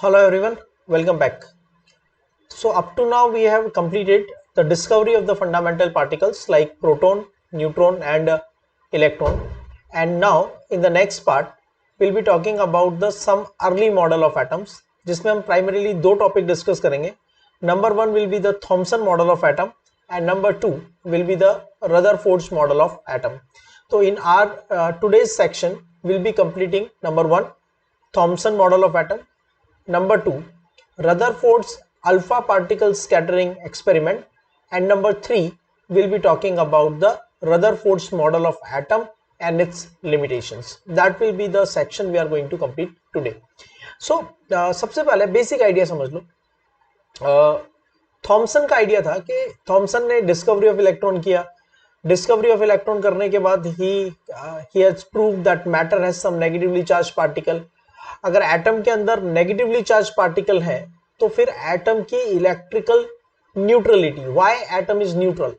Hello everyone, welcome back. So up to now we have completed the discovery of the fundamental particles like proton, neutron and electron. And now in the next part we'll be talking about the some early model of atoms जिसमें हम primarily दो topic discuss करेंगे. Number one will be the Thomson model of atom and number two will be the Rutherford's model of atom. So in our today's section we'll be completing number one Thomson model of atom, number two Rutherford's alpha particle scattering experiment, and number three we'll be talking about the Rutherford's model of atom and its limitations. That will be the section we are going to complete today. So सबसे पहले basic idea समझ लो. Thompson का idea था कि Thomson ने discovery of electron किया. Discovery of electron करने के बाद ही has proved that matter has some negatively charge particle. अगर एटम के अंदर नेगेटिवली चार्ज पार्टिकल है तो फिर एटम की electrical neutrality, why atom is neutral,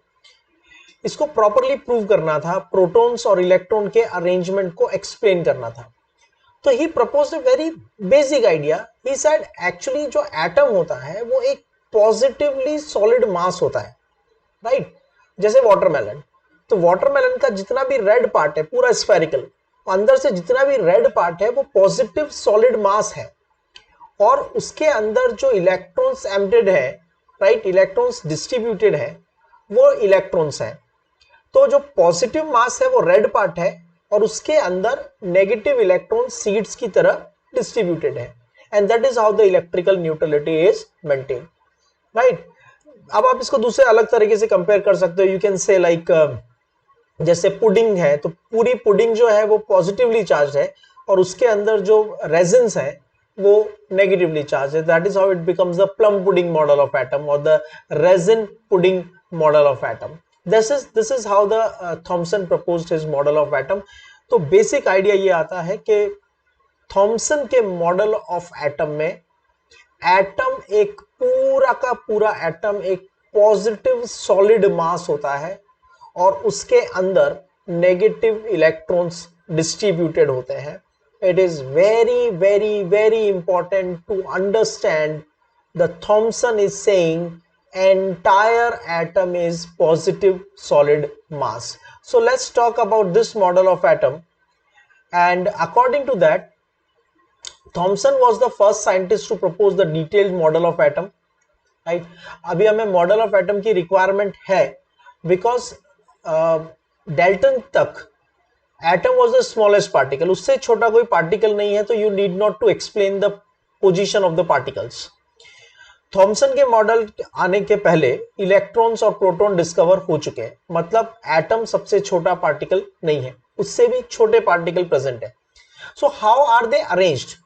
इसको प्रॉपरली प्रूव करना था. प्रोटॉन्स और इलेक्ट्रॉन के अरेंजमेंट को एक्सप्लेन करना था. तो he proposed a very basic idea. He said actually जो एटम होता है वो एक पॉजिटिवली सॉलिड मास होता है, राइट? जैसे वाटरमेलन. तो वाटरमेलन का जितना भी रेड पार्ट है पूरा स्फेरिकल, अंदर से जितना भी रेड पार्ट है वो पॉजिटिव सॉलिड मास है. और उसके अंदर जो इलेक्ट्रॉन्स एमिटेड है, राइट, इलेक्ट्रॉन्स डिस्ट्रीब्यूटेड है, वो इलेक्ट्रॉन्स है. तो जो पॉजिटिव मास है वो रेड पार्ट है और उसके अंदर नेगेटिव इलेक्ट्रॉन सीड्स की तरह डिस्ट्रीब्यूटेड है. And that is how the electrical neutrality is maintain, right? अब आप इसको दूसरे अलग तरीके से कंपेयर कर सकते हो. यू कैन से लाइक जैसे पुडिंग है, तो पूरी पुडिंग जो है वो पॉजिटिवली चार्ज है और उसके अंदर जो रेजिन्स है वो नेगेटिवली चार्ज है. That is how it becomes the plum pudding model of atom और the raisin pudding model of atom. This is how the Thomson proposed his model of atom. तो बेसिक आइडिया ये आता है कि Thomson के model of atom में atom एक पूरा का पूरा एटम एक पॉजिटिव सॉलिड मास होता है और उसके अंदर नेगेटिव इलेक्ट्रॉन्स डिस्ट्रीब्यूटेड होते हैं. It is very, very, very important to understand the Thomson is saying entire atom is positive solid mass. So let's talk about this model of atom. And according to that, Thomson was the first scientist to propose the detailed model of atom. Right? अभी हमें model of atom की requirement है because Dalton तक atom was the smallest particle. उससे छोटा कोई particle नहीं है, तो you need not to explain the position of the particles. Thomson के मॉडल आने के पहले इलेक्ट्रॉन्स और प्रोटॉन डिस्कवर हो चुके हैं. मतलब एटम सबसे छोटा पार्टिकल नहीं है, उससे भी छोटे पार्टिकल प्रेजेंट है. So how are they arranged?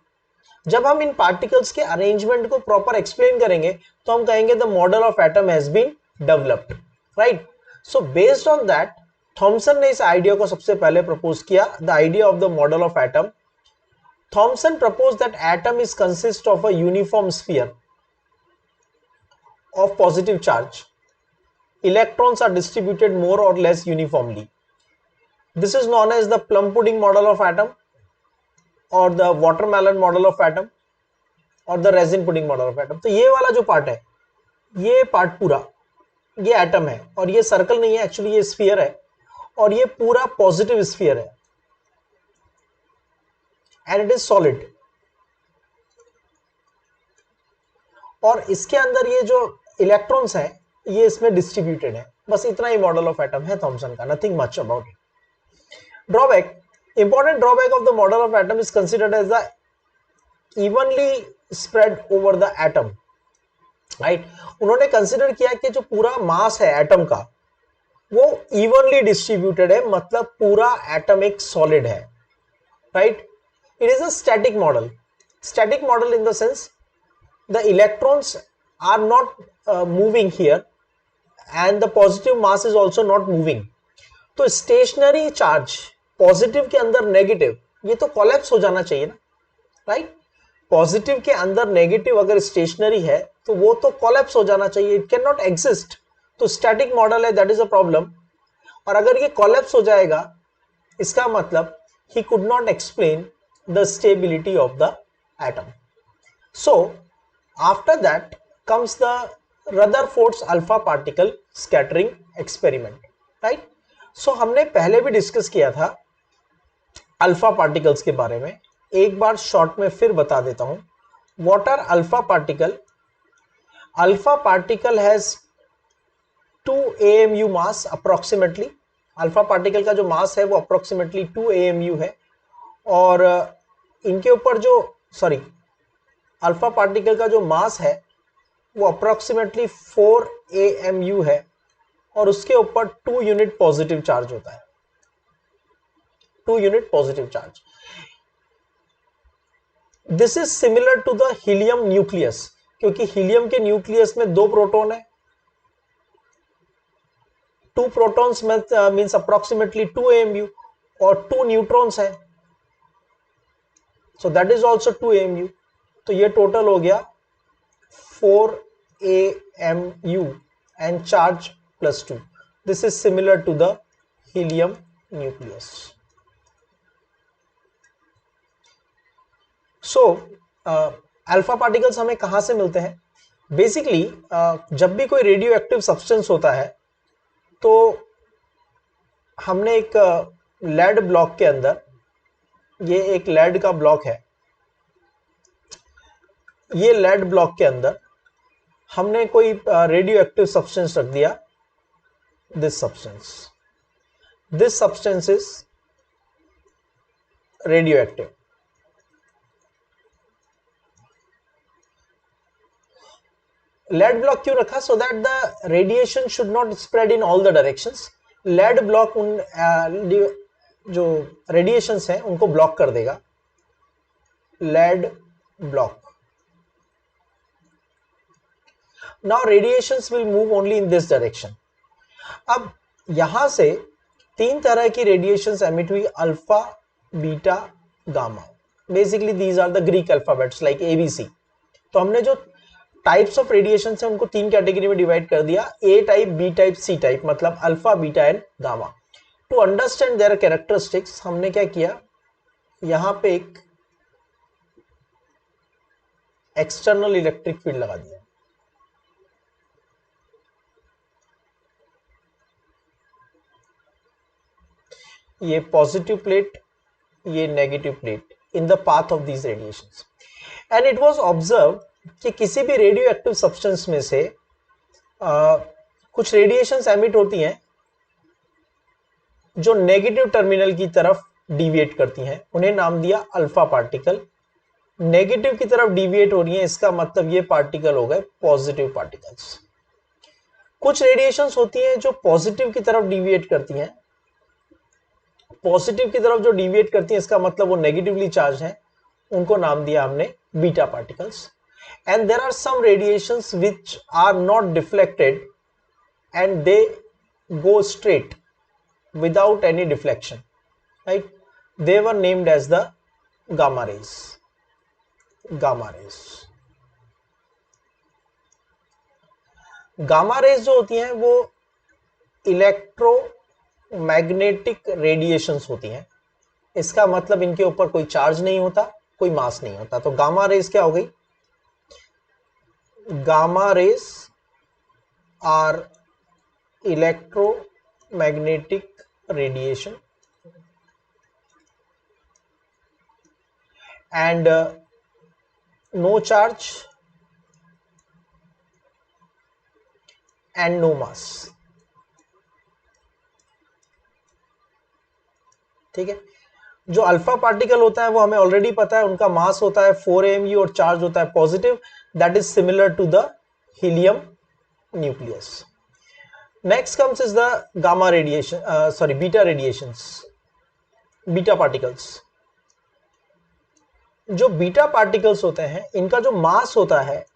जब हम इन पार्टिकल्स के अरेंजमेंट को प्रॉपर एक्सप्लेन करेंगे तो हम कहेंगे the model of atom has been developed, right? So based on that Thomson ने इस आइडिया को सबसे पहले प्रपोज किया, the idea of the model of atom. Thomson propose that atom is consist of a uniform sphere of positive charge. Electrons are distributed more और less uniformly. This is known as the plum pudding model of atom और the watermelon model of atom और the raisin pudding model of atom. तो ये वाला जो part है, ये part पूरा ये एटम है और ये सर्कल नहीं है, एक्चुअली ये स्फीयर है और ये पूरा पॉजिटिव स्फीयर है एंड इट इज सॉलिड. और इसके अंदर ये जो इलेक्ट्रॉन्स हैं ये इसमें डिस्ट्रीब्यूटेड है. बस इतना ही मॉडल ऑफ एटम है थॉमसन का, nothing much about it. Drawback, important drawback of the model of atom is considered as the evenly spread over the atom, right? उन्होंने कंसिडर किया कि जो पूरा मास है एटम का वो इवनली डिस्ट्रीब्यूटेड है, मतलब पूरा एटम एक सॉलिड है, right? It is a static model. Static model in the sense the electrons are not moving here and the positive mass is also not moving. तो स्टेशनरी चार्ज पॉजिटिव के अंदर negative, ये तो collapse हो जाना चाहिए ना, राइट? पॉजिटिव के अंदर नेगेटिव अगर स्टेशनरी है तो वो तो कोलैप्स हो जाना चाहिए, इट कैन नॉट एग्जिस्ट. तो स्टैटिक मॉडल है, दैट इज अ प्रॉब्लम. और अगर ये कोलैप्स हो जाएगा इसका मतलब he could not explain the stability of the atom. So after that comes the Rutherford's alpha particle scattering experiment, right? So हमने पहले भी डिस्कस किया था अल्फा पार्टिकल्स के बारे में, एक बार शॉर्ट में फिर बता देता हूं. What are alpha particle? Alpha particle has 2 AMU mass approximately. Alpha particle का जो मास है वो अप्रोक्सीमेटली 2 AMU है, और इनके ऊपर जो अल्फा पार्टिकल का जो मास है वो अप्रोक्सीमेटली 4 AMU है, और उसके ऊपर 2 यूनिट पॉजिटिव चार्ज होता है. 2 unit positive charge. This is similar to the helium nucleus, क्योंकि हीलियम के न्यूक्लियस में 2 प्रोटॉन है. 2 प्रोटॉन्स मींस अप्रोक्सीमेटली 2 AMU, और 2 न्यूट्रॉन्स है, so that is also 2 AMU. तो ये टोटल हो गया 4 AMU and charge plus 2. This is similar to the helium nucleus. So alpha particles हमें कहां से मिलते हैं? बेसिकली जब भी कोई रेडियो एक्टिव सब्सटेंस होता है तो हमने एक लेड ब्लॉक के अंदर, ये एक लेड का ब्लॉक है, ये लेड ब्लॉक के अंदर हमने कोई रेडियो एक्टिव सब्सटेंस रख दिया. This substance is radioactive. Lead block क्यों रखा? So that the radiation should not spread in all the directions. Lead block उन जो रेडिएशंस हैं उनको ब्लॉक कर देगा. Lead block. Now radiations will move only in this direction. अब यहां से 3 तरह की रेडिएशंस एमिट हुई, alpha, beta, gamma. Basically these are the Greek alphabets like ABC. तो हमने जो टाइप्स ऑफ रेडिएशन है उनको 3 कैटेगरी में डिवाइड कर दिया, A type, B type, C type, मतलब alpha, beta and gamma. To understand their characteristics हमने क्या किया, यहां पे एक एक्सटर्नल इलेक्ट्रिक फील्ड लगा दिया. ये पॉजिटिव प्लेट, ये negative plate in the path of these radiations. And it was observe कि किसी भी रेडियो एक्टिव सब्सटेंस में से कुछ रेडिएशंस एमिट होती हैं जो नेगेटिव टर्मिनल की तरफ डिविएट करती हैं, उन्हें नाम दिया अल्फा पार्टिकल. नेगेटिव की तरफ डिविएट हो रही है, इसका मतलब ये पार्टिकल हो गए पॉजिटिव पार्टिकल्स. कुछ रेडिएशंस होती हैं जो पॉजिटिव की तरफ डिविएट करती हैं. पॉजिटिव की तरफ जो डिविएट करती हैं इसका मतलब वो नेगेटिवली चार्ज हैं, उनको नाम दिया हमने beta particles. And there are some radiations which are not deflected and they go straight without any deflection, right? They were named as the gamma rays. Gamma rays. Gamma rays जो होती हैं वो electromagnetic radiations होती हैं. इसका मतलब इनके ऊपर कोई चार्ज नहीं होता, कोई मास नहीं होता. तो गामा रेज क्या हो गई? Gamma rays are electromagnetic radiation and no charge and no mass. ठीक है. जो अल्फा पार्टिकल होता है वो हमें ऑलरेडी पता है, उनका मास होता है 4 AMU और चार्ज होता है positive. That is similar to the helium nucleus. Next comes is the gamma radiation, beta radiations, beta particles. जो बीटा पार्टिकल्स होते हैं इनका जो मास होता है,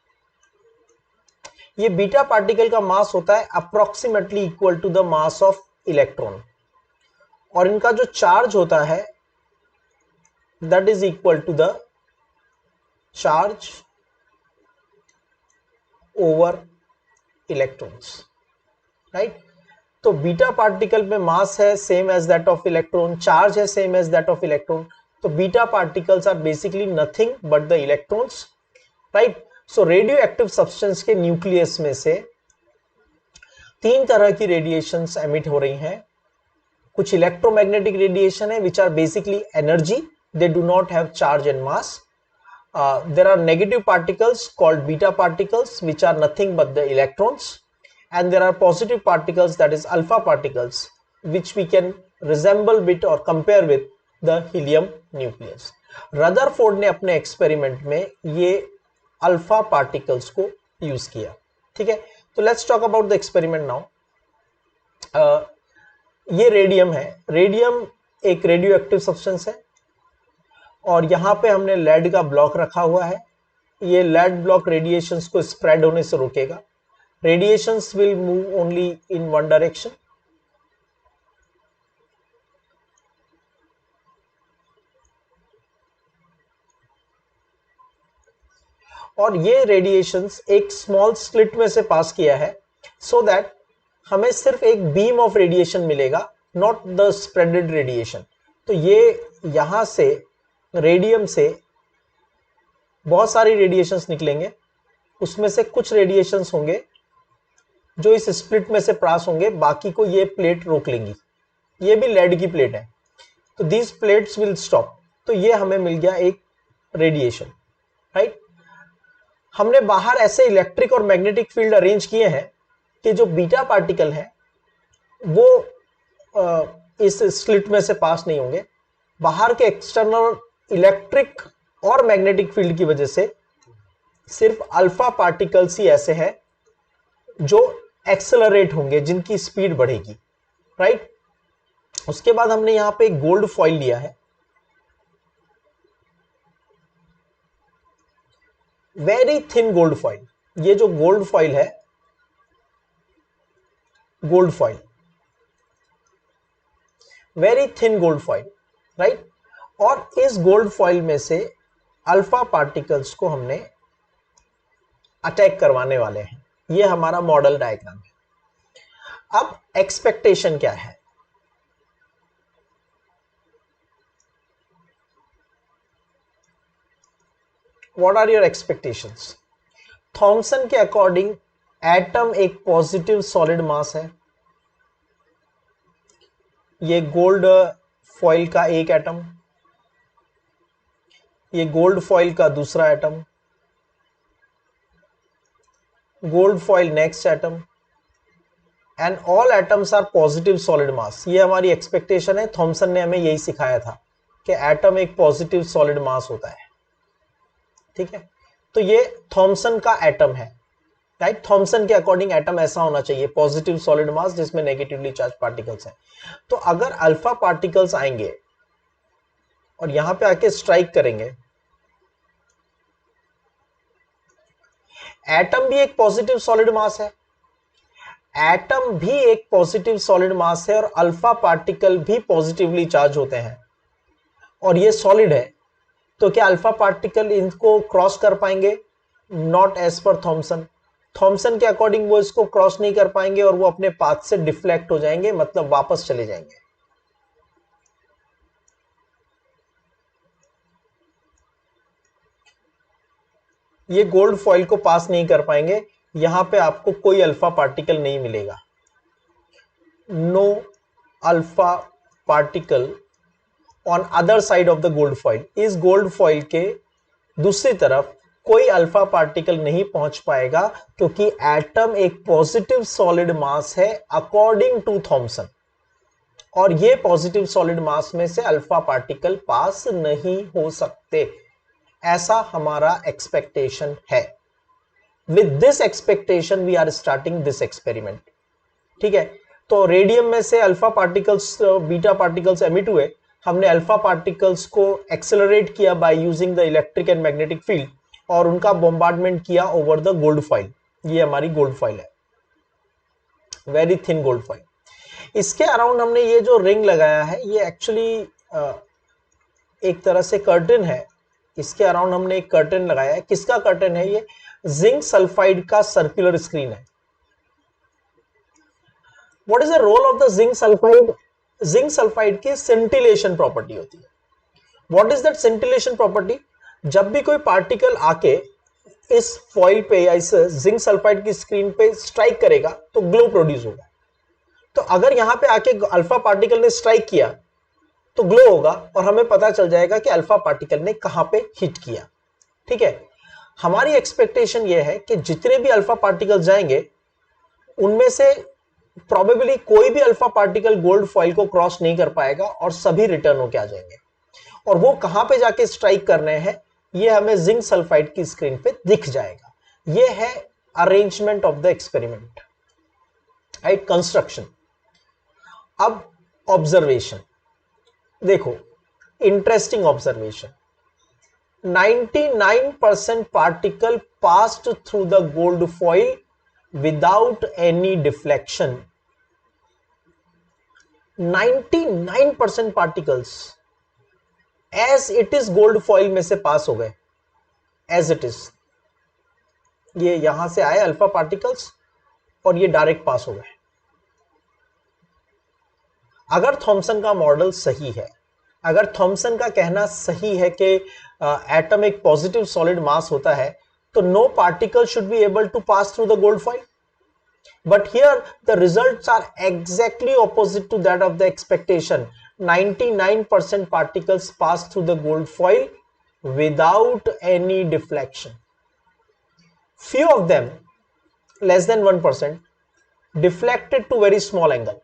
ये बीटा पार्टिकल का मास होता है approximately equal to the mass of electron, और इनका जो चार्ज होता है that is equal to the charge over electrons, right. तो बीटा पार्टिकल में मास है same as that of electron, charge है same as that of electron. तो beta particles are basically nothing but the electrons, right. So radioactive substance के nucleus में से 3 तरह की रेडिएशंस एमिट हो रही हैं। कुछ इलेक्ट्रोमैग्नेटिक रेडिएशन है which are basically energy, they do not have charge and mass. There are negative particles called beta particles which are nothing but the electrons, and there are positive particles that is alpha particles which we can resemble bit or compare with the helium nucleus. Rutherford ने अपने experiment में ये alpha particles को use किया. ठीक है, तो let's talk about the experiment now. ये रेडियम है. रेडियम एक रेडियो एक्टिव सब्सटेंस है और यहां पे हमने लेड का ब्लॉक रखा हुआ है. ये लेड ब्लॉक रेडिएशंस को स्प्रेड होने से रोकेगा. Radiations will move only in one direction. और ये रेडिएशंस एक स्मॉल स्लिट में से पास किया है सो दैट हमें सिर्फ एक बीम ऑफ रेडिएशन मिलेगा, नॉट द स्प्रेडेड रेडिएशन. तो ये यहां से रेडियम से बहुत सारी रेडिएशंस निकलेंगे, उसमें से कुछ रेडिएशंस होंगे जो इस स्प्लिट में से पास होंगे, बाकी को ये प्लेट रोक लेंगी. ये भी लेड की प्लेट है, तो दीज प्लेट्स विल स्टॉप. तो ये हमें मिल गया एक रेडिएशन, राइट. हमने बाहर ऐसे इलेक्ट्रिक और मैग्नेटिक फील्ड अरेंज किए हैं कि जो बीटा पार्टिकल है वो इस स्लिट में से पास नहीं होंगे. बाहर के एक्सटर्नल इलेक्ट्रिक और मैग्नेटिक फील्ड की वजह से सिर्फ अल्फा पार्टिकल्स ही ऐसे हैं जो एक्सेलरेट होंगे, जिनकी स्पीड बढ़ेगी, राइट. उसके बाद हमने यहां पे एक गोल्ड फॉइल लिया है, वेरी थिन गोल्ड फॉइल. ये जो गोल्ड फॉइल है, gold foil, very thin gold foil, right. और इस गोल्ड फॉइल में से अल्फा पार्टिकल्स को हमने अटैक करवाने वाले हैं. ये हमारा मॉडल डायग्राम है. अब एक्सपेक्टेशन क्या है? What are your expectations? Thomson के अकॉर्डिंग एटम एक पॉजिटिव सॉलिड मास है. ये गोल्ड फॉइल का एक एटम, ये गोल्ड फॉइल का दूसरा atom, gold foil next atom, and all atoms are positive solid mass. ये हमारी एक्सपेक्टेशन है. थॉमसन ने हमें यही सिखाया था कि एटम एक पॉजिटिव सॉलिड मास होता है. ठीक है, तो ये थॉमसन का एटम है, राइट. थॉमसन के अकॉर्डिंग एटम ऐसा होना चाहिए, पॉजिटिव सॉलिड मास जिसमें नेगेटिवली चार्ज पार्टिकल्स हैं. तो अगर अल्फा पार्टिकल्स आएंगे और यहां पे आके स्ट्राइक करेंगे, एटम भी एक पॉजिटिव सॉलिड मास है, एटम भी एक पॉजिटिव सॉलिड मास है और अल्फा पार्टिकल भी पॉजिटिवली चार्ज होते हैं और ये सॉलिड है. तो क्या अल्फा पार्टिकल इनको क्रॉस कर पाएंगे? Not as per Thomson. Thomson के अकॉर्डिंग वो इसको क्रॉस नहीं कर पाएंगे और वो अपने पाथ से डिफ्लेक्ट हो जाएंगे, मतलब वापस चले जाएंगे. ये गोल्ड फॉइल को पास नहीं कर पाएंगे. यहां पे आपको कोई अल्फा पार्टिकल नहीं मिलेगा. No alpha particle on other side of the gold foil. इस गोल्ड फॉइल के दूसरी तरफ कोई अल्फा पार्टिकल नहीं पहुंच पाएगा क्योंकि एटम एक पॉजिटिव सॉलिड मास है अकॉर्डिंग टू थॉमसन, और ये पॉजिटिव सॉलिड मास में से अल्फा पार्टिकल पास नहीं हो सकते. ऐसा हमारा एक्सपेक्टेशन है. With this expectation we are starting this experiment. ठीक है, तो रेडियम में से alpha particles, beta particles emit हुए. हमने अल्फा पार्टिकल्स को एक्सेलरेट किया by using the electric and magnetic field और उनका बॉम्बार्डमेंट किया ओवर द गोल्ड फॉइल. ये हमारी गोल्ड फॉइल है, वेरी थिन गोल्ड फॉइल. इसके अराउंड हमने ये जो रिंग लगाया है ये एक्चुअली एक तरह से कर्टन है. इसके अराउंड हमने एक कर्टन लगाया है. किसका कर्टन है? ये जिंक सल्फाइड का सर्कुलर स्क्रीन है. What is the role of the zinc sulphide? Zinc sulphide की सेंटिलेशन प्रॉपर्टी होती है. What is that scintillation property? जब भी कोई पार्टिकल आके इस फॉइल पे या इस जिंक सल्फाइड की स्क्रीन पे स्ट्राइक करेगा तो ग्लो प्रोड्यूस होगा। तो अगर यहां पे आके अल्फा पार्टिकल ने स्ट्राइक किया तो ग्लो होगा और हमें पता चल जाएगा कि अल्फा पार्टिकल ने कहां पे हिट किया। ठीक है, हमारी एक्सपेक्टेशन यह है कि जितने भी अल्फा पार्टिकल जाएंगे उनमें से प्रोबेबली कोई भी अल्फा पार्टिकल गोल्ड फॉइल को क्रॉस नहीं कर पाएगा और सभी रिटर्न होके आ जाएंगे। और वो कहां पे जाके स्ट्राइक करने हैं ये हमें जिंक सल्फाइड की स्क्रीन पे दिख जाएगा। ये है arrangement of the experiment, right, construction. अब ऑब्जर्वेशन देखो, interesting observation. 99% particle passed through the gold foil without any deflection. 99% particles as it is gold foil में से पास हो गए, as it is। ये यहां से आए अल्फा पार्टिकल्स और ये डायरेक्ट पास हो गए। अगर थॉमसन का मॉडल सही है, अगर थॉमसन का कहना सही है कि एटम एक पॉजिटिव सॉलिड मास होता है, तो no particle should be able to pass through the gold foil. But here the results are exactly opposite to that of the expectation. 99% particles pass through the gold foil without any deflection. Few of them, less than 1%, deflected to very small angle.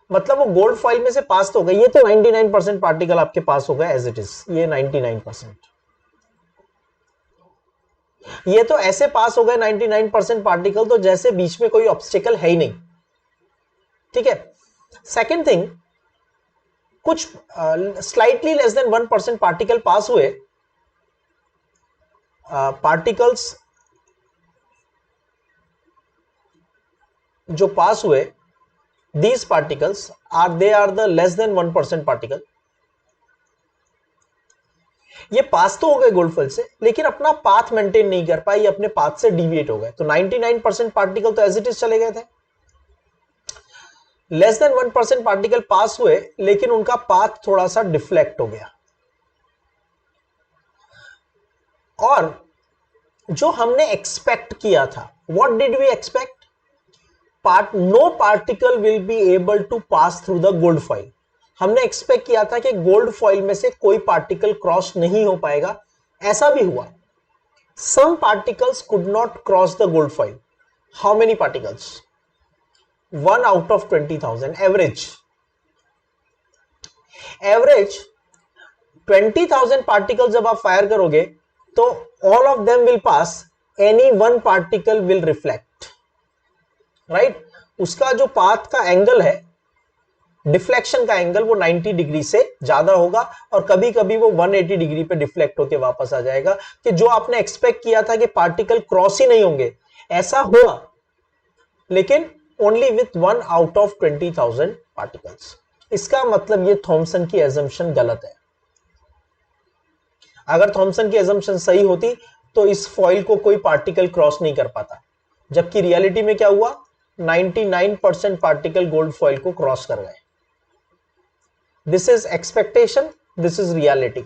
मतलब वो gold foil में से पास तो हो गए। ये तो 99% particle आपके पास हो गए एज इट इज, ये 99%। ये तो ऐसे पास हो गए 99% पार्टिकल, तो जैसे बीच में कोई ऑब्स्टिकल है ही नहीं। ठीक है, सेकेंड थिंग, कुछ slightly less than 1% particle pass हुए। पार्टिकल्स जो पास हुए, these particles are the less than 1% particle। ये पास तो हो गए गोल्ड फॉइल से, लेकिन अपना पाथ मेंटेन नहीं कर पाए, ये अपने पाथ से डिविएट हो गए। तो 99% पार्टिकल तो एज इट इज चले गए थे। लेस देन 1% पार्टिकल पास हुए, लेकिन उनका पाथ थोड़ा सा डिफ्लेक्ट हो गया। और जो हमने एक्सपेक्ट किया था, what did we expect? No particle will be able to pass through the gold foil. हमने एक्सपेक्ट किया था कि गोल्ड फॉइल में से कोई पार्टिकल क्रॉस नहीं हो पाएगा। ऐसा भी हुआ। Some particles could not cross the gold foil. How many particles? 1 out of 20,000 average. 20,000 particle जब आप फायर करोगे तो all of them will pass, any one particle will reflect, right. उसका जो पाथ का एंगल है, डिफ्लेक्शन का एंगल, वो 90 डिग्री से ज्यादा होगा और कभी कभी वो 180 डिग्री पे डिफ्लेक्ट होके वापस आ जाएगा। कि जो आपने एक्सपेक्ट किया था कि पार्टिकल क्रॉस ही नहीं होंगे, ऐसा हुआ, लेकिन only with 1 out of 20,000 particles. इसका मतलब ये थॉमसन की एजम्पशन गलत है। अगर थॉमसन की एजम्पशन सही होती तो इस फॉइल को कोई पार्टिकल क्रॉस नहीं कर पाता, जबकि रियलिटी में क्या हुआ? 99% पार्टिकल गोल्ड फॉइल को क्रॉस कर गए। This is expectation, this is reality,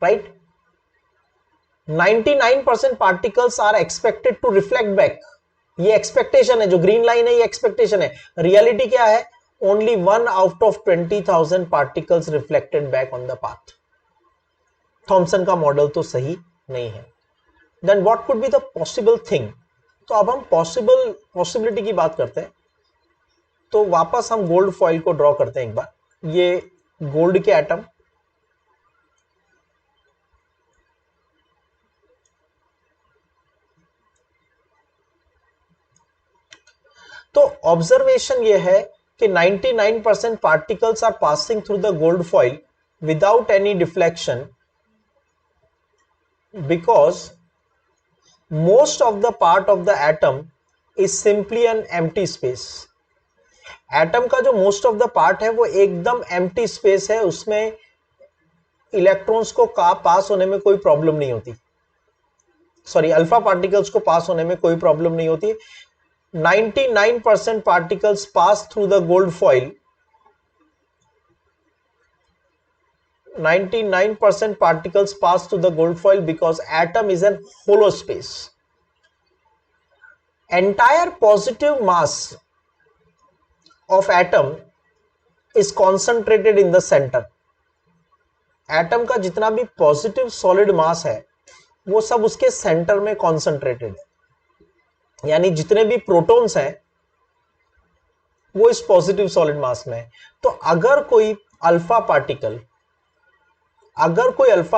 right. 99% particles are expected to reflect back. ये एक्सपेक्टेशन है, जो ग्रीन लाइन है ये एक्सपेक्टेशन है। रियलिटी क्या है? Only 1 out of 20,000 particles reflected back on the path. Thomson का मॉडल तो सही नहीं है। Then what could be the possible thing? तो अब हम पॉसिबिलिटी की बात करते हैं। तो वापस हम गोल्ड फॉइल को ड्रॉ करते हैं एक बार। ये गोल्ड के एटम, तो ऑब्जर्वेशन ये है कि 99% particles are passing through the gold foil without any deflection, because most of the part of the atom is simply an empty space। Atom का जो मोस्ट ऑफ द पार्ट है वो एकदम एम्प्टी स्पेस है, उसमें इलेक्ट्रॉन्स को पास होने में कोई प्रॉब्लम नहीं होती, सॉरी अल्फा पार्टिकल्स को पास होने में कोई प्रॉब्लम नहीं होती। 99% particles pass through the gold foil 99% particles pass through the gold foil because atom is an hollow space. Entire positive mass of atom is concentrated in the center. Atom का जितना भी positive solid mass है वो सब उसके centre में concentrated है, यानी जितने भी प्रोटॉन्स हैं वो इस पॉजिटिव सॉलिड मास में है। तो अगर कोई अल्फा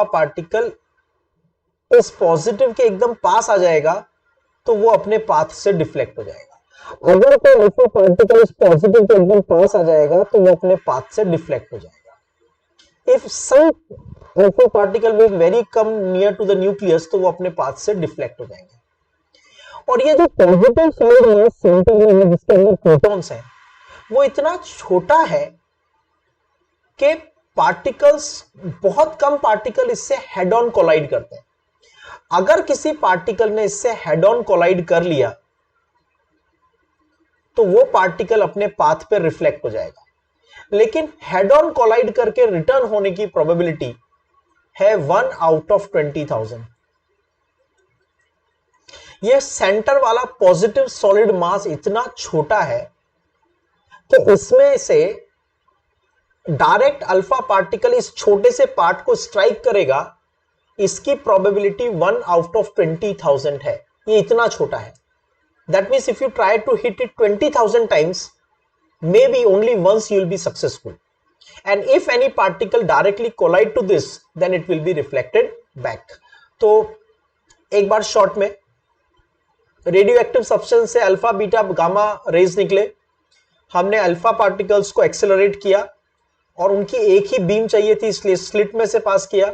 पार्टिकल इस पॉजिटिव के एकदम पास आ जाएगा तो वो अपने पाथ से डिफ्लेक्ट हो जाएगा। अगर कोई अल्फा पार्टिकल इस पॉजिटिव के एकदम पास आ जाएगा तो वो अपने पाथ से डिफ्लेक्ट हो जाएगा। If some alpha particle will very come near to the nucleus तो वो अपने पाथ से डिफ्लेक्ट हो जाएंगे। और ये जो पॉजिटिव सॉलिड मास सेंटर में है जिसके अंदर प्रोटॉन्स हैं वो इतना छोटा है कि पार्टिकल्स, बहुत कम पार्टिकल इससे हेड ऑन कोलाइड करते हैं। अगर किसी पार्टिकल ने इससे हेड ऑन कोलाइड कर लिया तो वो पार्टिकल अपने पाथ पे रिफ्लेक्ट हो जाएगा, लेकिन हेड ऑन कोलाइड करके रिटर्न होने की प्रोबेबिलिटी है 1 आउट ऑफ 20,000। ये सेंटर वाला पॉजिटिव सॉलिड मास इतना छोटा है कि इसमें से डायरेक्ट अल्फा पार्टिकल इस छोटे से पार्ट को स्ट्राइक करेगा, इसकी प्रोबेबिलिटी 1 आउट ऑफ 20,000 है। ये इतना छोटा है। That means if you try to hit it 20,000 times, maybe only once you will be successful, and if any particle directly collide to this then it will be reflected back. तो एक बार short में radio active substance से alpha beta gamma rays निकले, हमने alpha particles को accelerate किया और उनकी एक ही बीम चाहिए थी इसलिए स्लिट में से पास किया।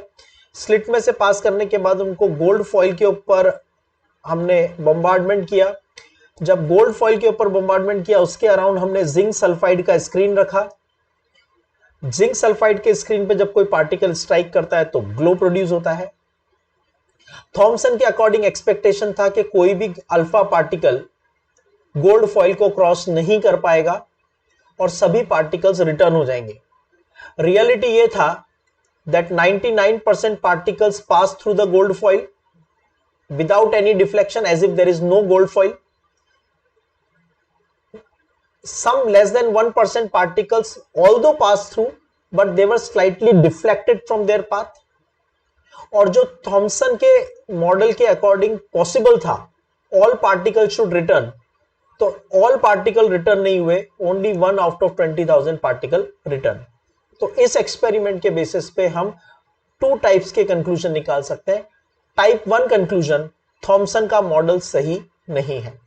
स्लिट में से पास करने के बाद उनको गोल्ड फॉइल के ऊपर हमने बम्बार्डमेंट किया। जब गोल्ड फॉइल के ऊपर बम्बार्डमेंट किया उसके अराउंड हमने जिंक सल्फाइड का स्क्रीन रखा। जिंक सल्फाइड के स्क्रीन पे जब कोई पार्टिकल स्ट्राइक करता है तो ग्लो प्रोड्यूस होता है। थॉमसन के अकॉर्डिंग एक्सपेक्टेशन था कि कोई भी अल्फा पार्टिकल गोल्ड फॉइल को क्रॉस नहीं कर पाएगा और सभी पार्टिकल्स रिटर्न हो जाएंगे। रियलिटी ये था that 99% particles pass through the gold foil without any deflection as if there is no gold foil. Some less than 1% particles although pass through but they were slightly deflected from their path। और जो Thompson के model के according possible था all particles should return, तो all particle return नहीं हुए, only 1 out of 20,000 particle return. तो इस एक्सपेरिमेंट के बेसिस पे हम 2 टाइप्स के कंक्लूजन निकाल सकते हैं। टाइप 1 कंक्लूजन, थॉमसन का मॉडल सही नहीं है।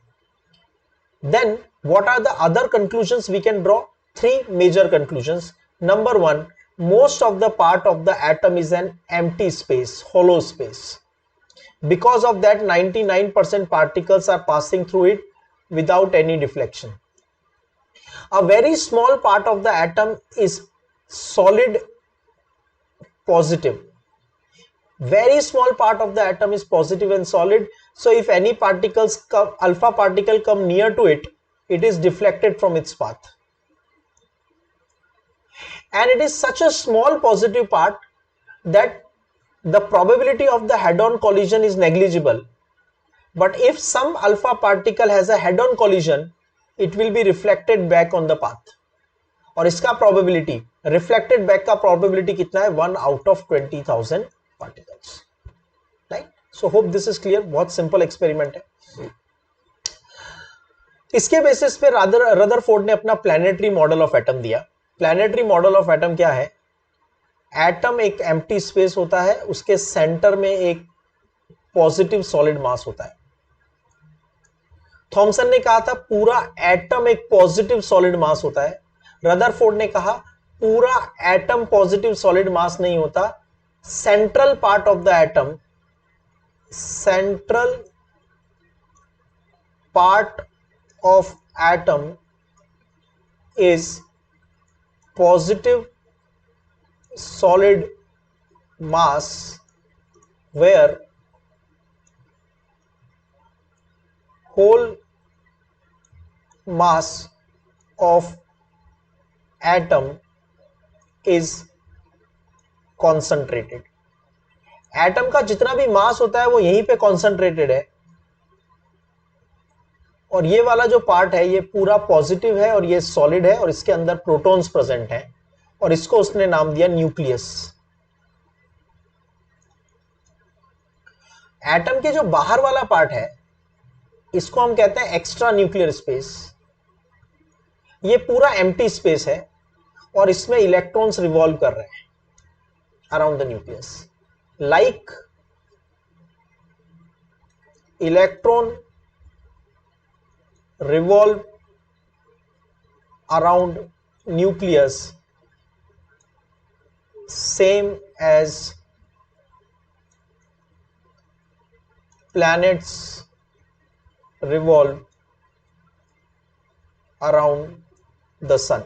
Then what are the other conclusions we can draw? 3 major conclusions. Number 1, most of the part of the atom is an empty space, hollow space. Because of that 99% particles are passing through it without any deflection. A very small part of the atom is solid positive. Very small part of the atom is positive and solid, so if any particles come, alpha particle come near to it, it is deflected from its path, and it is such a small positive part that the probability of the head-on collision is negligible. But if some alpha particle has a head-on collision, it will be reflected back on the path, और इसका probability, reflected back का probability कितना है? 1 out of 20,000 particles, right? So hope this is clear. बहुत simple experiment है। इसके basis पे Rutherford ने अपना प्लैनेटरी मॉडल ऑफ एटम दिया। प्लैनेटरी मॉडल ऑफ एटम क्या है? एटम एक एम्प्टी स्पेस होता है, उसके सेंटर में एक पॉजिटिव सॉलिड मास होता है। थॉमसन ने कहा था पूरा एटम एक पॉजिटिव सॉलिड मास होता है। रदरफोर्ड ने कहा पूरा एटम पॉजिटिव सॉलिड मास नहीं होता, central part of the atom, central part of atom is positive solid mass where whole mass of atom is concentrated. Atom का जितना भी मास होता है वो यहीं पे कॉन्सेंट्रेटेड है, और ये वाला जो पार्ट है ये पूरा पॉजिटिव है और ये सॉलिड है और इसके अंदर प्रोटॉन्स प्रेजेंट हैं, और इसको उसने नाम दिया न्यूक्लियस। एटम के जो बाहर वाला पार्ट है इसको हम कहते हैं एक्स्ट्रा न्यूक्लियर स्पेस। ये पूरा एम्प्टी स्पेस है और इसमें इलेक्ट्रॉन्स रिवॉल्व कर रहे हैं around the nucleus, like electron revolve around nucleus same as planets revolve around the sun।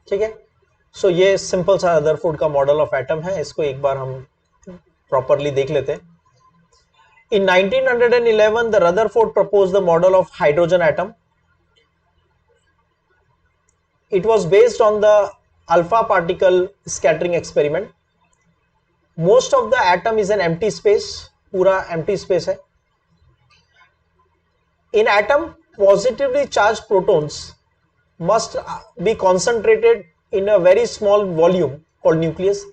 ठीक है, सो ये सिंपल सा रदरफोर्ड का मॉडल ऑफ एटम है, इसको एक बार हम प्रॉपरली देख लेते हैं। In 1911, the Rutherford proposed the model of hydrogen atom. It was based on the alpha particle scattering experiment. Most of the atom is an empty space, पूरा empty space है। In atom, positively charged protons must be concentrated in a very small volume called nucleus.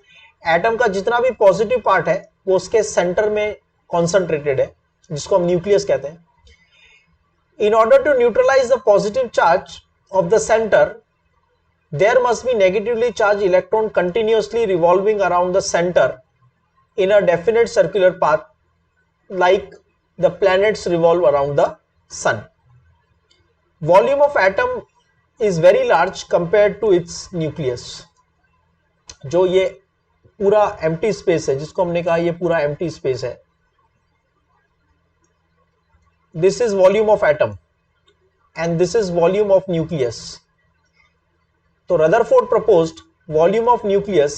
Atom का जितना भी positive part है वो उसके centre में concentrated है, जिसको हम न्यूक्लियस कहते हैं। In order to neutralise the positive charge of the centre, there must be negatively charge electron continuously revolving around the centre in a definite circular path, like the planets revolve around the sun. Volume of atom is very large compared to its nucleus. जो ये पूरा empty space है, जिसको हमने कहा ये पूरा empty space है, this is volume of atom and this is volume of nucleus. So Rutherford proposed volume of nucleus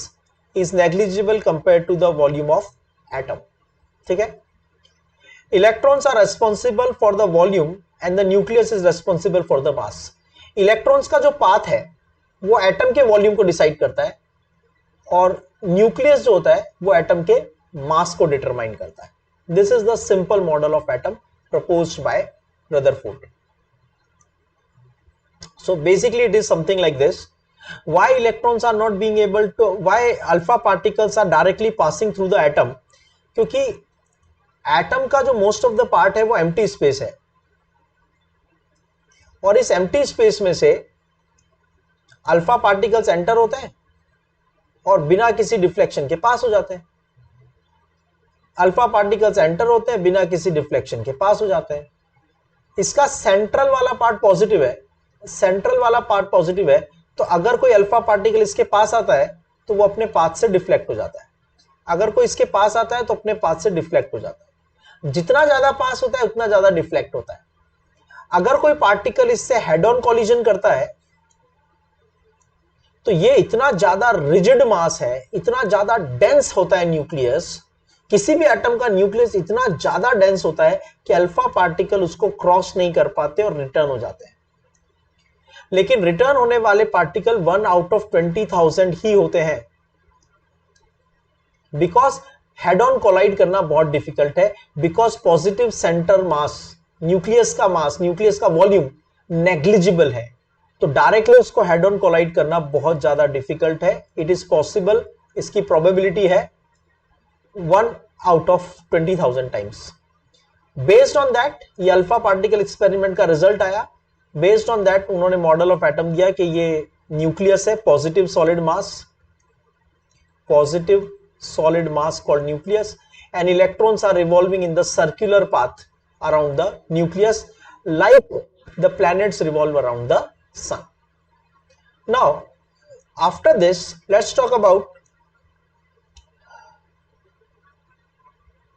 is negligible compared to the volume of atom. ठीक है, electrons are responsible for the volume and the nucleus is responsible for the mass. electrons का जो path है वो atom के volume को decide करता है, और nucleus जो होता है वो atom के mass को determine करता है। This is the simple model of atom proposed by Rutherford. So basically it is something like this. Why electrons are not being able to, why alpha particles are directly passing through the atom? क्योंकि atom का जो most of the part है वो empty space है, और इस empty space में से अल्फा पार्टिकल्स एंटर होते हैं और बिना किसी डिफ्लेक्शन के पास हो जाते हैं। अल्फा पार्टिकल्स एंटर होते हैं, बिना किसी डिफ्लेक्शन के पास हो जाते हैं। इसका सेंट्रल वाला पार्ट पॉजिटिव है, सेंट्रल वाला पार्ट पॉजिटिव है, तो अगर कोई अल्फा पार्टिकल इसके पास आता है तो वो अपने पाथ से डिफ्लेक्ट हो जाता है, अगर कोई इसके पास आता है तो अपने पाथ से डिफ्लेक्ट हो जाता है। जितना ज्यादा पास होता है उतना ज्यादा डिफ्लेक्ट होता है। अगर कोई पार्टिकल इससे हेड ऑन कॉलिजन करता है तो ये इतना ज्यादा रिजिड मास है, इतना ज्यादा डेंस होता है न्यूक्लियस, किसी भी एटम का न्यूक्लियस इतना ज्यादा डेंस होता है कि अल्फा पार्टिकल उसको क्रॉस नहीं कर पाते और रिटर्न हो जाते हैं। लेकिन रिटर्न होने वाले पार्टिकल 1 आउट ऑफ 20,000 ही होते हैं, बिकॉज हेड ऑन कोलाइड करना बहुत डिफिकल्ट है, because positive centre mass, nucleus का मास, न्यूक्लियस का वॉल्यूम नेग्लिजिबल है, तो डायरेक्टली उसको हेड ऑन कोलाइड करना बहुत ज्यादा डिफिकल्ट है। इट इज पॉसिबल, इसकी प्रोबेबिलिटी है 1 out of 20,000 times. Based on that ये अल्फा पार्टिकल एक्सपेरिमेंट का रिजल्ट आया। बेस्ड ऑन दैट उन्होंने मॉडल ऑफ एटम दिया कि ये न्यूक्लियस है, positive solid mass, positive solid mass called nucleus, and electrons are revolving in the circular path around the nucleus like the planets revolve around the sun. Now after this let's talk about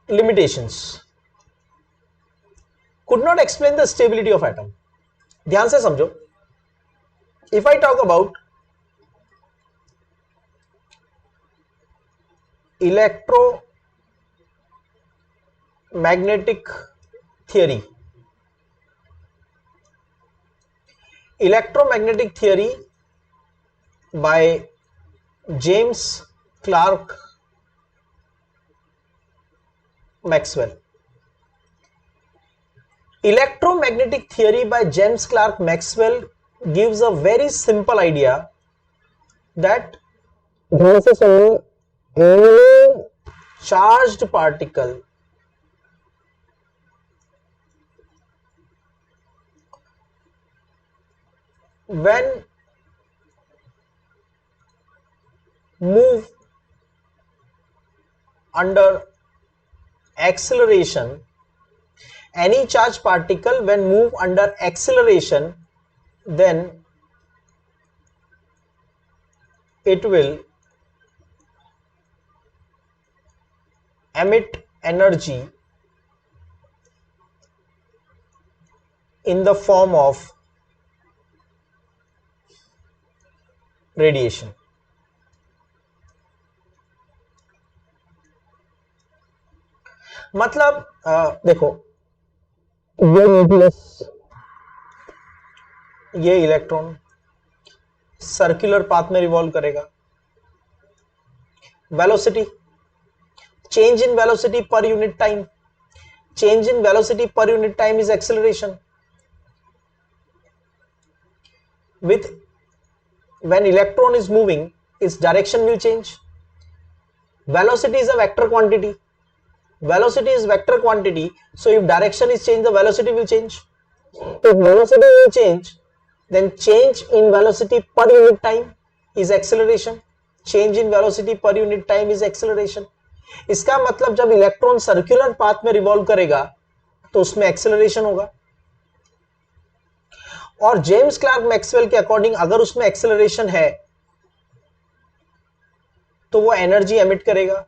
limitations. Could not explain the stability of atom. ध्यान से समझो, if I talk about electromagnetic theory, electromagnetic theory by James Clerk Maxwell. Electromagnetic theory by James Clerk Maxwell gives a very simple idea that there is only charged particle when move under acceleration, any charged particle when move under acceleration, then it will emit energy in the form of radiation. मतलब देखो, ये nucleus, ये electron circular path में revolve करेगा. Velocity, change in velocity per unit time, change in velocity per unit time is acceleration. With when electron is moving, its direction will change. Velocity is a vector quantity. Velocity is vector quantity, so if direction is changed, the velocity will change. If velocity will change, then change in velocity per unit time is acceleration. Change in velocity per unit time is acceleration. इसका मतलब जब electron circular path में revolve करेगा तो उसमें acceleration होगा. और James Clerk Maxwell के अकॉर्डिंग अगर उसमें एक्सेलरेशन है तो वो एनर्जी एमिट करेगा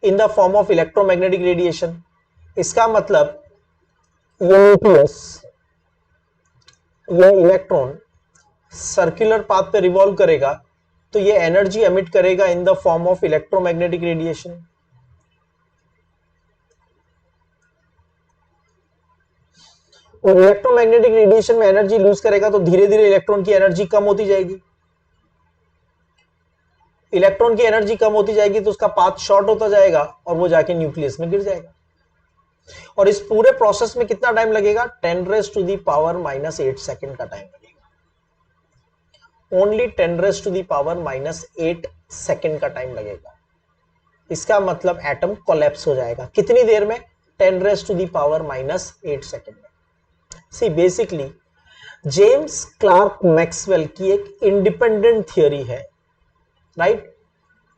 in the form of electromagnetic radiation. इसका मतलब ये न्यूक्लियस, ये इलेक्ट्रॉन सर्कुलर पाथ पे रिवॉल्व करेगा तो ये एनर्जी एमिट करेगा in the form of electromagnetic radiation. और इलेक्ट्रोमैग्नेटिक रेडिएशन में एनर्जी लूज करेगा तो धीरे धीरे इलेक्ट्रॉन की एनर्जी कम होती जाएगी. इलेक्ट्रॉन की एनर्जी कम होती जाएगी तो उसका पाथ शॉर्ट होता जाएगा और वो जाके न्यूक्लियस में गिर जाएगा. और इस पूरे प्रोसेस में कितना टाइम लगेगा? 10⁻⁻8 सेकंड का टाइम लगेगा. ओनली 10⁻⁸ सेकंड का टाइम लगेगा. इसका मतलब एटम कोलैप्स हो जाएगा. कितनी देर में? 10⁻⁸ सेकंड में. See basically James Clerk Maxwell की एक इंडिपेंडेंट थियरी है, right?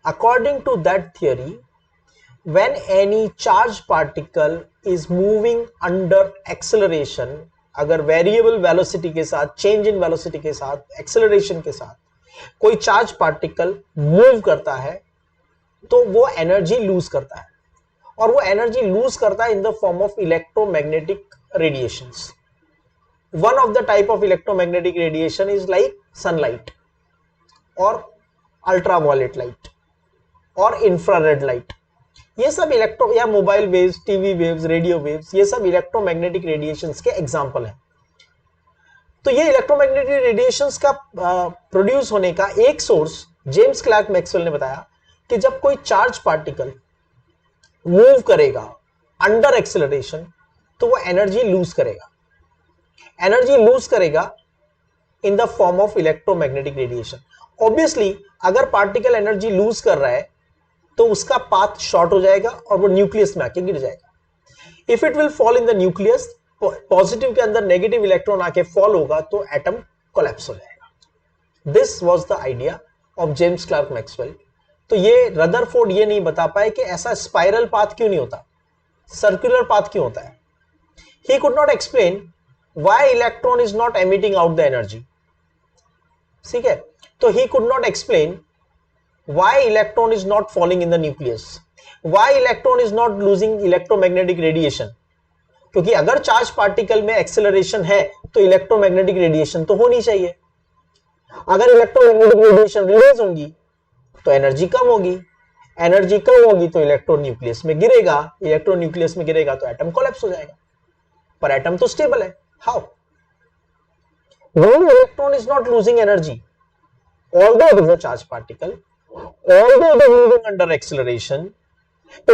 According to that theory, when any charged particle is moving under acceleration, अगर वेरिएबल वेलोसिटी के साथ, चेंज इन वेलोसिटी के साथ, एक्सेलरेशन के साथ कोई चार्ज पार्टिकल मूव करता है तो वो एनर्जी लूज करता है. और वो एनर्जी लूज करता है in the form of electromagnetic radiations. One of the type of electromagnetic radiation is like sunlight और अल्ट्रावायलेट लाइट और इंफ्रारेड लाइट. ये सब इलेक्ट्रो या mobile waves, TV waves, radio waves, ये सब इलेक्ट्रोमैग्नेटिक रेडिएशंस के एग्जांपल हैं. तो ये इलेक्ट्रोमैग्नेटिक रेडिएशंस का प्रोड्यूस होने का एक सोर्स जेम्स क्लार्क मैक्सवेल ने बताया कि जब कोई चार्ज पार्टिकल मूव करेगा अंडर एक्सेलरेशन तो वो एनर्जी लूज करेगा. एनर्जी लूज करेगा in the form of electromagnetic radiation. Obviously अगर पार्टिकल एनर्जी लूज कर रहा है तो उसका पाथ शॉर्ट हो जाएगा और वो न्यूक्लियस में आके गिर जाएगा. If it will fall in the nucleus, positive के अंदर नेगेटिव इलेक्ट्रॉन आके फॉल होगा तो एटम कोलैप्स हो जाएगा. This was the idea of James Clerk Maxwell. तो ये रदरफोर्ड ये नहीं बता पाए कि ऐसा स्पाइरल पाथ क्यों नहीं होता, सर्कुलर पाथ क्यों होता है. He could not explain why electron is not emitting out the energy. ठीक है, तो he could not explain why electron is not falling in the nucleus, why electron is not losing electromagnetic radiation. क्योंकि अगर charge particle में acceleration है तो electromagnetic radiation तो होनी चाहिए. अगर इलेक्ट्रोमैग्नेटिक रेडिएशन रिलीज होंगी तो एनर्जी कम होगी. एनर्जी कम होगी तो इलेक्ट्रॉन न्यूक्लियस में गिरेगा. इलेक्ट्रॉन न्यूक्लियस में गिरेगा तो एटम कोलैप्स हो जाएगा. पर एटम तो स्टेबल है. How? When electron is not losing energy, although it is a charged particle, although it is moving under acceleration,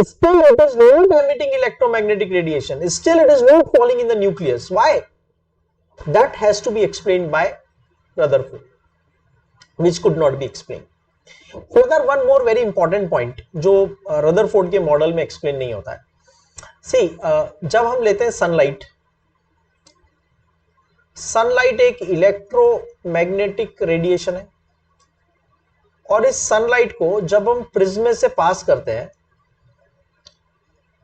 still it is not emitting electromagnetic radiation, still it is not falling in the nucleus. Why? That has to be explained by Rutherford, which could not be explained. Further, one more very important point जो Rutherford के model में explain नहीं होता है. See, जब हम लेते हैं सनलाइट एक इलेक्ट्रोमैग्नेटिक रेडिएशन है, और इस सनलाइट को जब हम प्रिज्म से पास करते हैं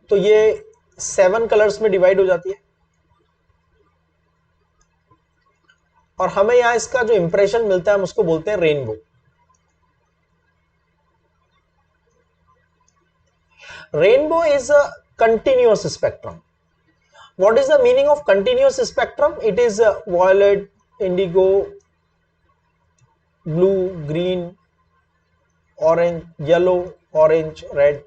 तो ये 7 कलर्स में डिवाइड हो जाती है, और हमें यहां इसका जो इंप्रेशन मिलता है हम उसको बोलते हैं rainbow. Rainbow is a continuous spectrum. What is the meaning of continuous spectrum? It is violet, indigo, blue, green, orange, yellow, orange, red.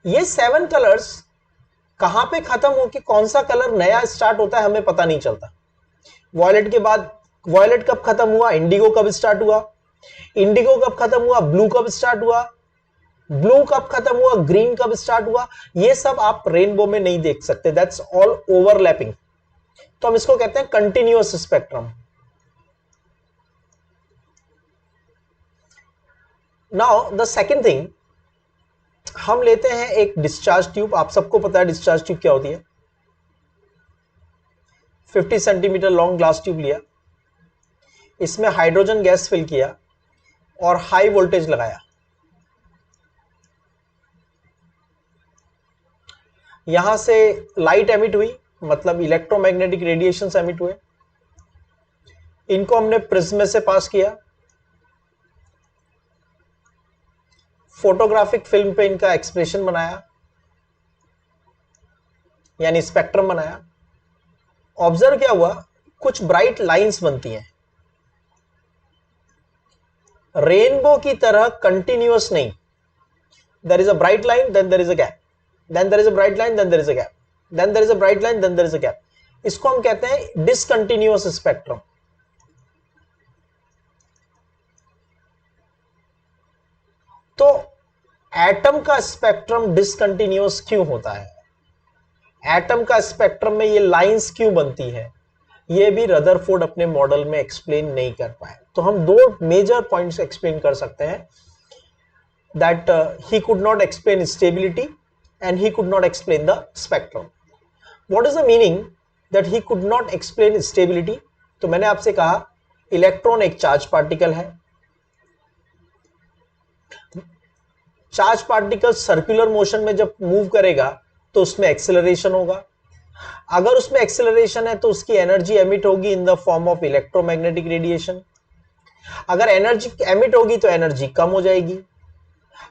ये 7 कलर्स कहां पे खत्म होके कौन सा कलर नया स्टार्ट होता है हमें पता नहीं चलता. वॉयलेट के बाद वॉयलेट कब खत्म हुआ, इंडिगो कब स्टार्ट हुआ, इंडिगो कब खत्म हुआ, ब्लू कब स्टार्ट हुआ, ब्लू कब खत्म हुआ, ग्रीन कब स्टार्ट हुआ, ये सब आप रेनबो में नहीं देख सकते. That's all overlapping. तो हम इसको कहते हैं continuous spectrum. Now the second thing, हम लेते हैं एक डिस्चार्ज ट्यूब. आप सबको पता है डिस्चार्ज ट्यूब क्या होती है. 50 सेंटीमीटर लॉन्ग ग्लास ट्यूब लिया, इसमें हाइड्रोजन गैस फिल किया और हाई वोल्टेज लगाया. यहां से लाइट एमिट हुई, मतलब इलेक्ट्रोमैग्नेटिक रेडिएशन एमिट हुए. इनको हमने प्रिज्म से पास किया, फोटोग्राफिक फिल्म पे इनका एक्सप्रेशन बनाया, यानी स्पेक्ट्रम बनाया. ऑब्जर्व क्या हुआ, कुछ ब्राइट लाइंस बनती हैं. रेनबो की तरह कंटिन्यूअस नहीं. There is a bright line, then there is a gap, then there is a bright line, then there is a gap, then there is a bright line, then there is a gap. इसको हम कहते हैं discontinuous spectrum. तो atom का spectrum discontinuous क्यों होता है, atom का स्पेक्ट्रम में ये लाइंस क्यों बनती है, ये भी रदरफोर्ड अपने मॉडल में एक्सप्लेन नहीं कर पाए. तो हम दो मेजर पॉइंट्स एक्सप्लेन कर सकते हैं, that he could not explain stability and he could not explain the spectrum. What is the meaning that he could not explain stability? तो मैंने आपसे कहा इलेक्ट्रॉन एक चार्ज पार्टिकल है. चार्ज पार्टिकल सर्कुलर मोशन में जब मूव करेगा तो उसमें एक्सेलरेशन होगा. अगर उसमें एक्सेलरेशन है तो उसकी एनर्जी एमिट होगी in the form of electromagnetic radiation. अगर एनर्जी एमिट होगी तो एनर्जी कम हो जाएगी.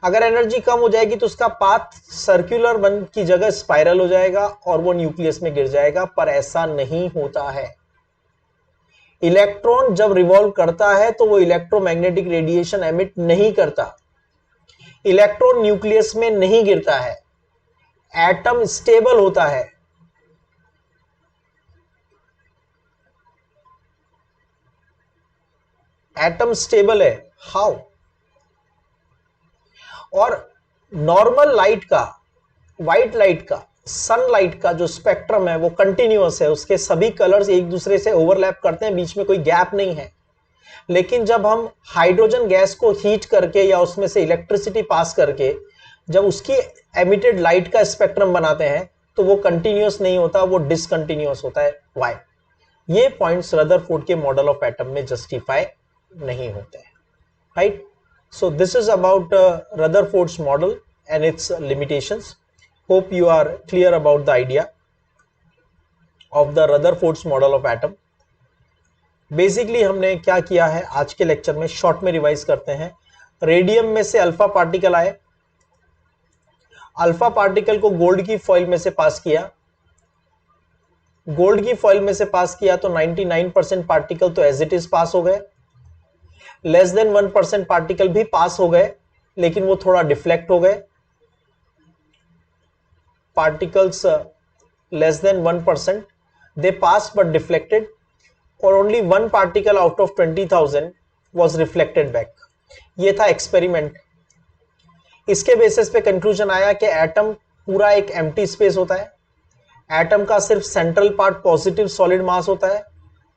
अगर एनर्जी कम हो जाएगी तो उसका पाथ सर्कुलर वन की जगह स्पाइरल हो जाएगा और वो न्यूक्लियस में गिर जाएगा. पर ऐसा नहीं होता है. इलेक्ट्रॉन जब रिवॉल्व करता है तो वो इलेक्ट्रोमैग्नेटिक रेडिएशन एमिट नहीं करता. इलेक्ट्रॉन न्यूक्लियस में नहीं गिरता है. एटम स्टेबल होता है. एटम स्टेबल है. हाउ? और नॉर्मल लाइट का, व्हाइट लाइट का, सनलाइट का जो स्पेक्ट्रम है वो कंटिन्यूअस है. उसके सभी कलर्स एक दूसरे से ओवरलैप करते हैं, बीच में कोई गैप नहीं है. लेकिन जब हम हाइड्रोजन गैस को हीट करके या उसमें से इलेक्ट्रिसिटी पास करके जब उसकी एमिटेड लाइट का स्पेक्ट्रम बनाते हैं तो वो कंटिन्यूअस नहीं होता, वो डिसकंटिन्यूअस होता है. व्हाई? ये पॉइंट्स रदरफोर्ड के मॉडल ऑफ एटम में जस्टिफाई नहीं होते हैं. Right? So this is about Rutherford's model and its limitations. Hope you are clear about the idea of the Rutherford's model of atom. Basically हमने क्या किया है आज के लेक्चर में, शॉर्ट में रिवाइज करते हैं. रेडियम में से अल्फा पार्टिकल आए, अल्फा पार्टिकल को गोल्ड की फॉइल में से पास किया. गोल्ड की फॉइल में से पास किया तो 99% पार्टिकल तो एज इट इज पास हो गए. लेस देन 1% पार्टिकल भी पास हो गए, लेकिन वो थोड़ा डिफ्लेक्ट हो गए. Particles less than 1% they pass but deflected. और only 1 particle out of 20,000 was reflected back. ये था एक्सपेरिमेंट। इसके बेसिस पे कंक्लूजन आया कि एटम पूरा एक एम्प्टी स्पेस होता है, एटम का सिर्फ सेंट्रल पार्ट पॉजिटिव सॉलिड मास होता है।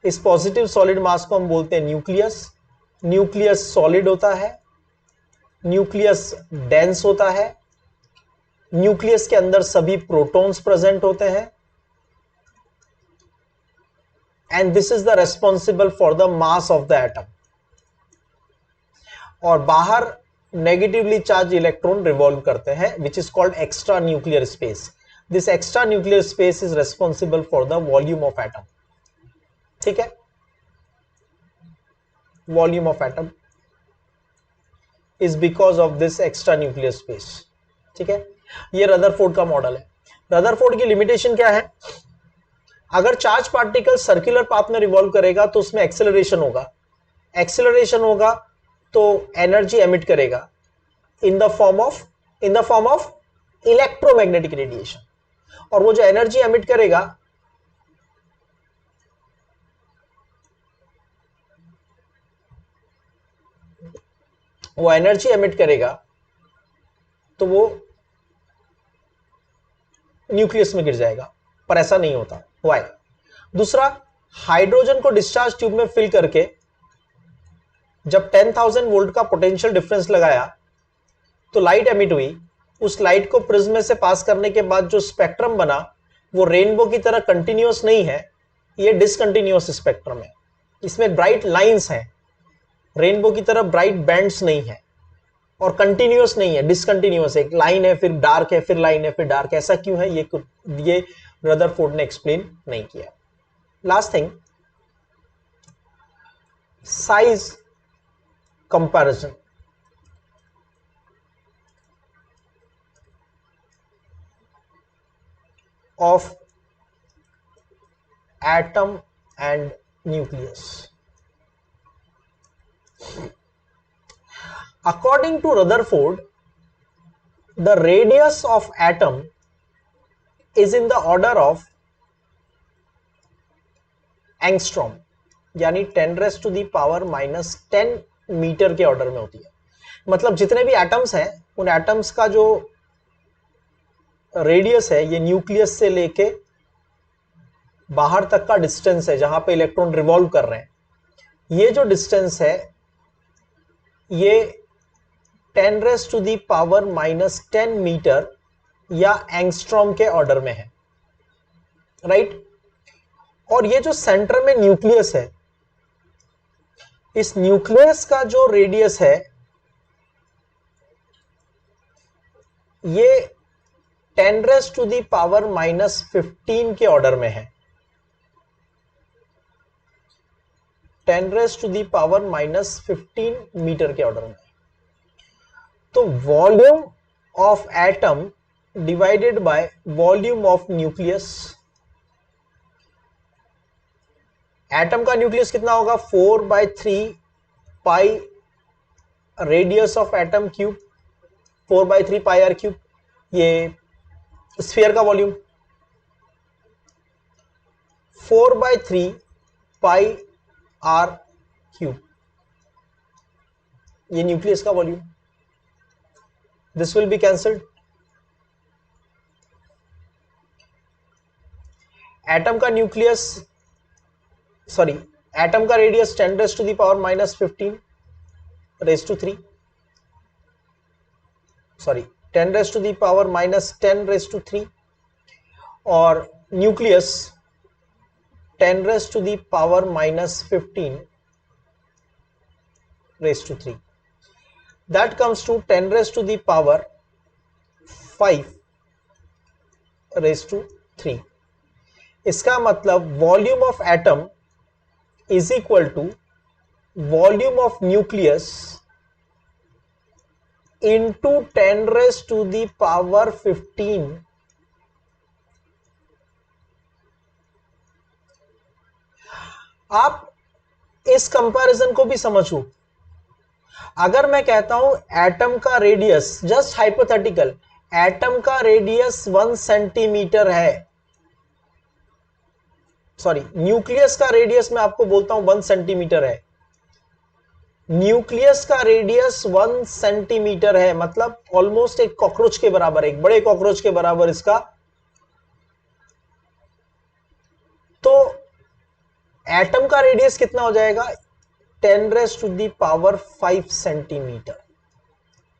इस पॉजिटिव सॉलिड मास को हम बोलते हैं न्यूक्लियस। न्यूक्लियस सॉलिड होता है, न्यूक्लियस डेंस होता है, न्यूक्लियस के अंदर सभी प्रोटॉन्स प्रेजेंट होते हैं, and this is the responsible for the mass of the atom. और बाहर नेगेटिवली चार्ज इलेक्ट्रॉन रिवॉल्व करते हैं, which is called extra nuclear space. This extra nuclear space is responsible for the volume of atom. ठीक है, volume of atom is because of this extra nuclear space. ठीक है, ये Rutherford का model है। Rutherford की लिमिटेशन क्या है? अगर चार्ज पार्टिकल सर्कुलर पाथ में रिवॉल्व करेगा तो उसमें एक्सेलरेशन होगा, एक्सेलरेशन होगा तो एनर्जी एमिट करेगा in the form of electromagnetic radiation. और वो जो एनर्जी एमिट करेगा तो वो न्यूक्लियस में गिर जाएगा, पर ऐसा नहीं होता। व्हाई? दूसरा, हाइड्रोजन को डिस्चार्ज ट्यूब में फिल करके जब 10,000 वोल्ट का पोटेंशियल डिफरेंस लगाया तो लाइट एमिट हुई। उस लाइट को प्रिज्म में से पास करने के बाद जो स्पेक्ट्रम बना वो रेनबो की तरह कंटिन्यूअस नहीं है, ये डिसकंटिन्यूअस स्पेक्ट्रम है। इसमें ब्राइट लाइंस हैं, रेनबो की तरह ब्राइट बैंड्स नहीं है, और कंटिन्यूअस नहीं है, डिसकंटिन्यूअस। एक लाइन है, फिर डार्क है, फिर लाइन है, फिर डार्क। ऐसा क्यों है? ये रदरफोर्ड ने एक्सप्लेन नहीं किया। Last thing, size comparison. of atom and nucleus. According to Rutherford, the radius of atom is in the order of angstrom, यानी 10⁻⁻10 मीटर के ऑर्डर में होती है। मतलब जितने भी एटम्स हैं उन एटम्स का जो रेडियस है, ये न्यूक्लियस से लेके बाहर तक का डिस्टेंस है जहां पे इलेक्ट्रॉन रिवॉल्व कर रहे हैं, ये जो डिस्टेंस है ये 10⁻⁻10 मीटर या एंगस्ट्रॉम के ऑर्डर में है, राइट। और ये जो सेंटर में न्यूक्लियस है, इस न्यूक्लियस का जो रेडियस है ये 10⁻⁻15 के ऑर्डर में है, 10⁻⁻15 मीटर के ऑर्डर में। तो volume of atom divided by volume of nucleus, atom का न्यूक्लियस कितना होगा? 4/3 pi radius of atom cube, 4/3 pi r cube. ये स्फीयर का वॉल्यूम 4/3 पाई आर क्यूब, ये न्यूक्लियस का volume. This will be cancelled. Atom का न्यूक्लियस एटम का radius 10⁻⁻15 raise to 3, 10⁻⁻10 raise to 3, और nucleus 10⁻⁻15 raise to 3। That comes to 10⁻5 raise to 3। इसका मतलब volume of atom is equal to volume of nucleus into 10⁻15 आप इस comparison को भी समझो। अगर मैं कहता हूं एटम का रेडियस, जस्ट हाइपोथेटिकल, एटम का रेडियस 1 सेंटीमीटर है, सॉरी, न्यूक्लियस का रेडियस मैं आपको बोलता हूं 1 सेंटीमीटर है। न्यूक्लियस का रेडियस 1 सेंटीमीटर है, मतलब ऑलमोस्ट एक कॉकरोच के बराबर, एक बड़े कॉकरोच के बराबर इसका। तो एटम का रेडियस कितना हो जाएगा? 10⁵ सेंटीमीटर,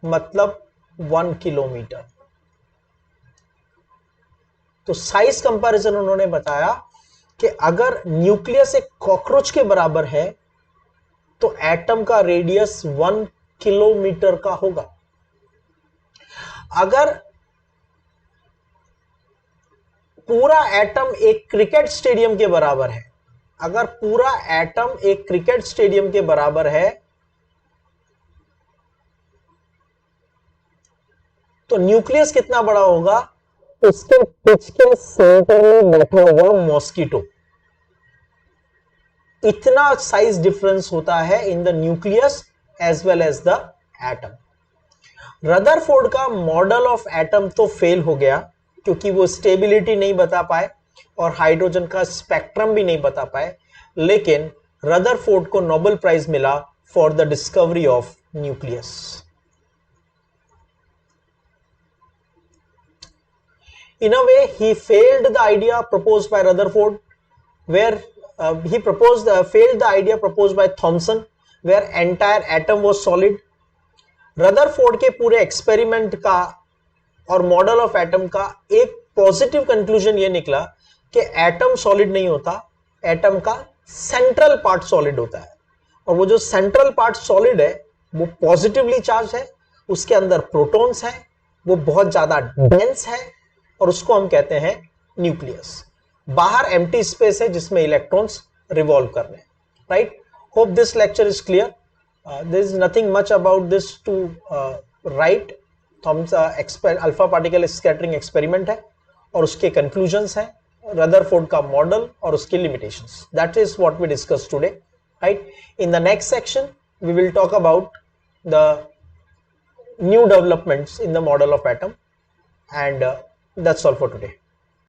मतलब 1 किलोमीटर। तो साइज कंपैरिजन उन्होंने बताया कि अगर न्यूक्लियस एक कॉकरोच के बराबर है तो एटम का रेडियस 1 किलोमीटर का होगा। अगर पूरा एटम एक क्रिकेट स्टेडियम के बराबर है, अगर पूरा एटम एक क्रिकेट स्टेडियम के बराबर है, तो न्यूक्लियस कितना बड़ा होगा? उसके पिच के सेंटर में बैठा हुआ मॉस्किटो, इतना साइज डिफरेंस होता है in the nucleus as well as the atom. Rutherford का मॉडल ऑफ एटम तो फेल हो गया क्योंकि वो स्टेबिलिटी नहीं बता पाए और हाइड्रोजन का स्पेक्ट्रम भी नहीं बता पाए, लेकिन रदरफोर्ड को नोबेल प्राइज मिला for the discovery of nucleus. In a way, he failed the idea proposed by Rutherford, where he failed the idea proposed by Thomson, where entire atom was solid. Rutherford के पूरे experiment का और model of atom का एक positive conclusion ये निकला कि atom solid नहीं होता, एटम का सेंट्रल पार्ट सॉलिड होता है, और वो जो सेंट्रल पार्ट सॉलिड है वो पॉजिटिवली चार्ज है, उसके अंदर प्रोटॉन्स हैं, वो बहुत ज्यादा डेंस है, और उसको हम कहते हैं न्यूक्लियस। बाहर एम्प्टी स्पेस है जिसमें इलेक्ट्रॉन्स रिवॉल्व कर रहे हैं। Right, hope this lecture is clear. There is nothing much about this to write. Alpha particle scattering experiment है और उसके कंक्लूजन्स हैं, रदरफोर्ड का मॉडल और उसके limitations. That is what we discuss today. Right, in the next section we will talk about the new developments in the model of atom, and that's all for today.